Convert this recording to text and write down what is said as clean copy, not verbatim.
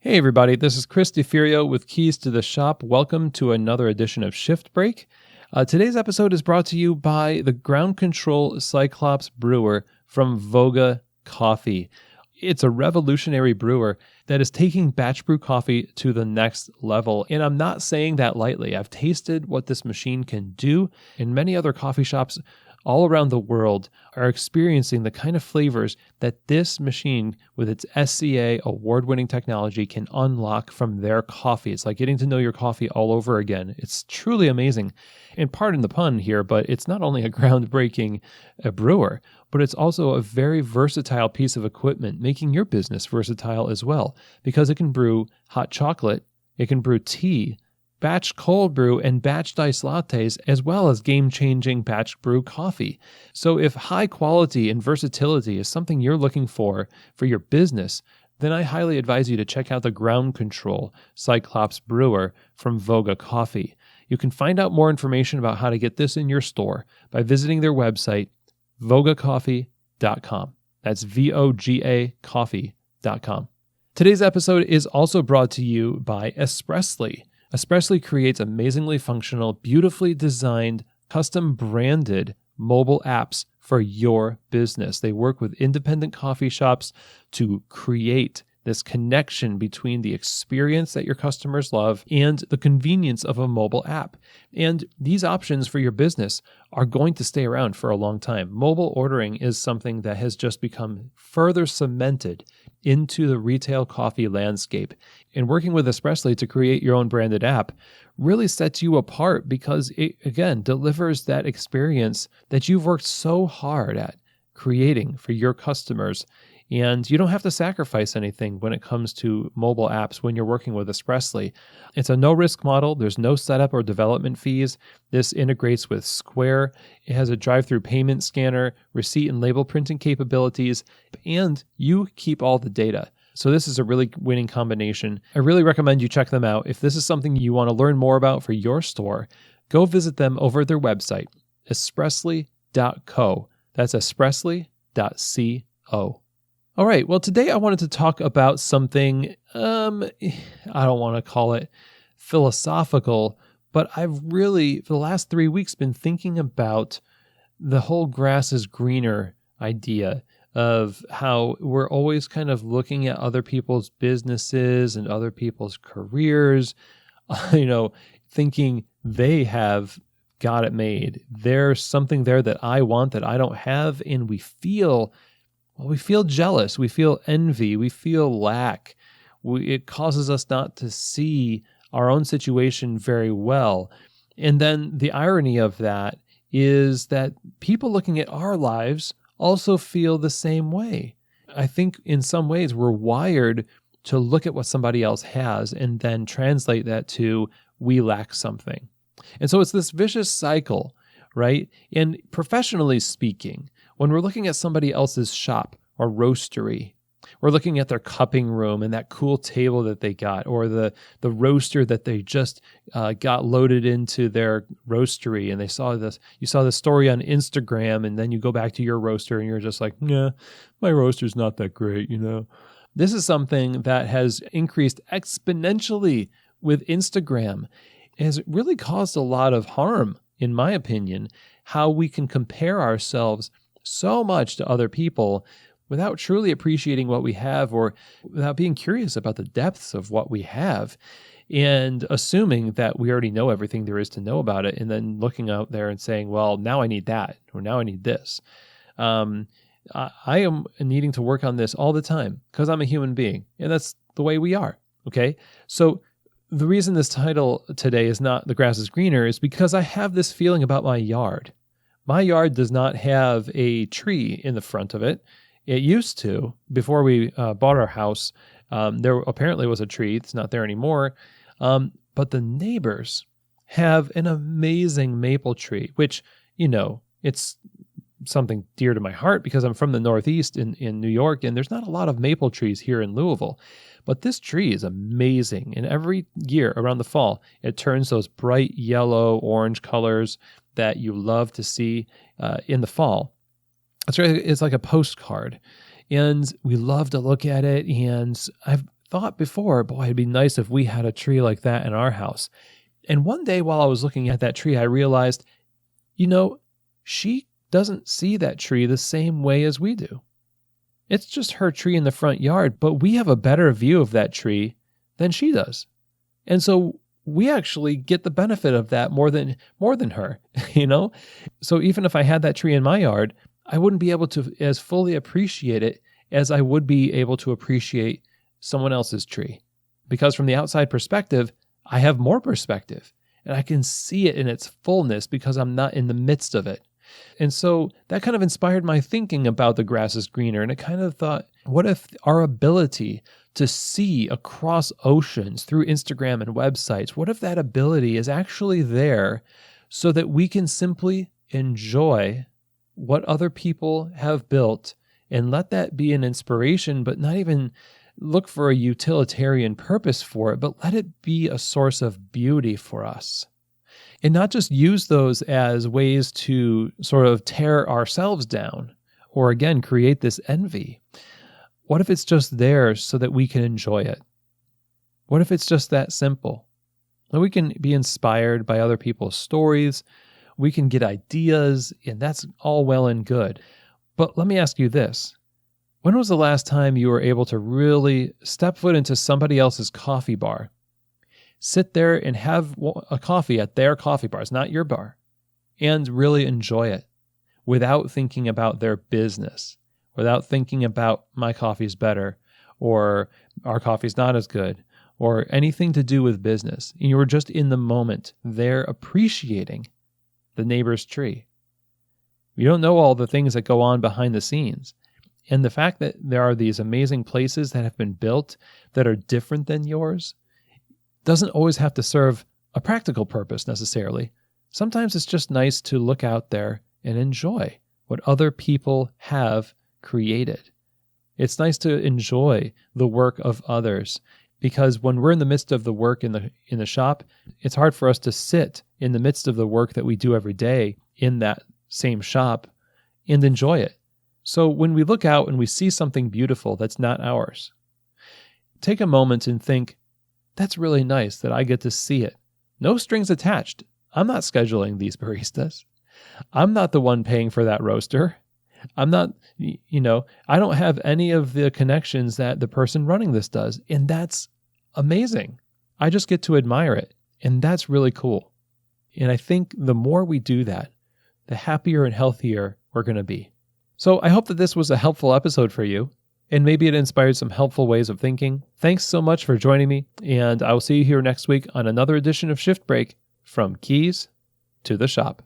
Hey everybody, this is Chris DeFirio with Keys to the Shop. Welcome to another edition of Shift Break. Today's episode is brought to you by the Ground Control Cyclops Brewer from Voga Coffee. It's a revolutionary brewer that is taking batch brew coffee to the next level. And I'm not saying that lightly. I've tasted what this machine can do, and many other coffee shops all around the world are experiencing the kind of flavors that this machine with its SCA award-winning technology can unlock from their coffee. It's like getting to know your coffee all over again. It's truly amazing. And pardon the pun here, but it's not only a groundbreaking brewer, but it's also a very versatile piece of equipment, making your business versatile as well, because it can brew hot chocolate, it can brew tea, batch cold brew, and batch diced lattes, as well as game-changing batch brew coffee. So if high quality and versatility is something you're looking for your business, then I highly advise you to check out the Ground Control Cyclops Brewer from Voga Coffee. You can find out more information about how to get this in your store by visiting their website, vogacoffee.com. That's VOGA coffee.com. Today's episode is also brought to you by Espressly. Espressly creates amazingly functional, beautifully designed, custom-branded mobile apps for your business. They work with independent coffee shops to create this connection between the experience that your customers love and the convenience of a mobile app. And these options for your business are going to stay around for a long time. Mobile ordering is something that has just become further cemented into the retail coffee landscape. And working with Espressly to create your own branded app really sets you apart because it, again, delivers that experience that you've worked so hard at creating for your customers. And you don't have to sacrifice anything when it comes to mobile apps when you're working with Espressly. It's a no-risk model. There's no setup or development fees. This integrates with Square. It has a drive-through payment scanner, receipt and label printing capabilities, and you keep all the data. So this is a really winning combination. I really recommend you check them out. If this is something you want to learn more about for your store, go visit them over at their website, espressly.co. That's espressly.co. All right, well, today I wanted to talk about something, I don't want to call it philosophical, but I've really, for the last 3 weeks, been thinking about the whole grass is greener idea of how we're always kind of looking at other people's businesses and other people's careers, thinking they have got it made. There's something there that I want that I don't have, and we feel jealous, we feel envy, we feel lack. It causes us not to see our own situation very well. And then the irony of that is that people looking at our lives also feel the same way. I think in some ways we're wired to look at what somebody else has and then translate that to we lack something. And so it's this vicious cycle, right? And professionally speaking, when we're looking at somebody else's shop or roastery, we're looking at their cupping room and that cool table that they got, or the roaster that they just got loaded into their roastery, and you saw the story on Instagram, and then you go back to your roaster and you're just like, nah, my roaster's not that great, This is something that has increased exponentially with Instagram. It has really caused a lot of harm, in my opinion, how we can compare ourselves so much to other people without truly appreciating what we have, or without being curious about the depths of what we have, and assuming that we already know everything there is to know about it, and then looking out there and saying, well, now I need that, or now I need this. I am needing to work on this all the time because I'm a human being, and that's the way we are, okay? So the reason this title today is not The Grass is Greener is because I have this feeling about my yard. My yard does not have a tree in the front of it. It used to, before we bought our house. There apparently was a tree. It's not there anymore. But the neighbors have an amazing maple tree, which, it's something dear to my heart because I'm from the Northeast in New York, and there's not a lot of maple trees here in Louisville. But this tree is amazing. And every year around the fall, it turns those bright yellow, orange colors that you love to see in the fall. It's like a postcard, and we love to look at it. And I've thought before, boy, it'd be nice if we had a tree like that in our house. And one day while I was looking at that tree, I realized, she doesn't see that tree the same way as we do. It's just her tree in the front yard, but we have a better view of that tree than she does. And so we actually get the benefit of that more than her, So even if I had that tree in my yard, I wouldn't be able to as fully appreciate it as I would be able to appreciate someone else's tree. Because from the outside perspective, I have more perspective and I can see it in its fullness because I'm not in the midst of it. And so that kind of inspired my thinking about the grass is greener. And I kind of thought, what if our ability to see across oceans through Instagram and websites, what if that ability is actually there so that we can simply enjoy what other people have built and let that be an inspiration, but not even look for a utilitarian purpose for it, but let it be a source of beauty for us. And not just use those as ways to sort of tear ourselves down or, again, create this envy. What if it's just there so that we can enjoy it? What if it's just that simple? That we can be inspired by other people's stories, we can get ideas, and that's all well and good. But let me ask you this. When was the last time you were able to really step foot into somebody else's coffee bar? Sit there and have a coffee at their coffee bar, it's not your bar, and really enjoy it without thinking about their business, without thinking about my coffee's better or our coffee's not as good or anything to do with business. And you were just in the moment there appreciating the neighbor's tree. You don't know all the things that go on behind the scenes. And the fact that there are these amazing places that have been built that are different than yours doesn't always have to serve a practical purpose necessarily. Sometimes it's just nice to look out there and enjoy what other people have created. It's nice to enjoy the work of others because when we're in the midst of the work in the shop, it's hard for us to sit in the midst of the work that we do every day in that same shop and enjoy it. So when we look out and we see something beautiful that's not ours, take a moment and think, that's really nice that I get to see it. No strings attached. I'm not scheduling these baristas. I'm not the one paying for that roaster. I'm not, I don't have any of the connections that the person running this does. And that's amazing. I just get to admire it. And that's really cool. And I think the more we do that, the happier and healthier we're going to be. So I hope that this was a helpful episode for you. And maybe it inspired some helpful ways of thinking. Thanks so much for joining me, and I will see you here next week on another edition of Shift Break, from Keys to the Shop.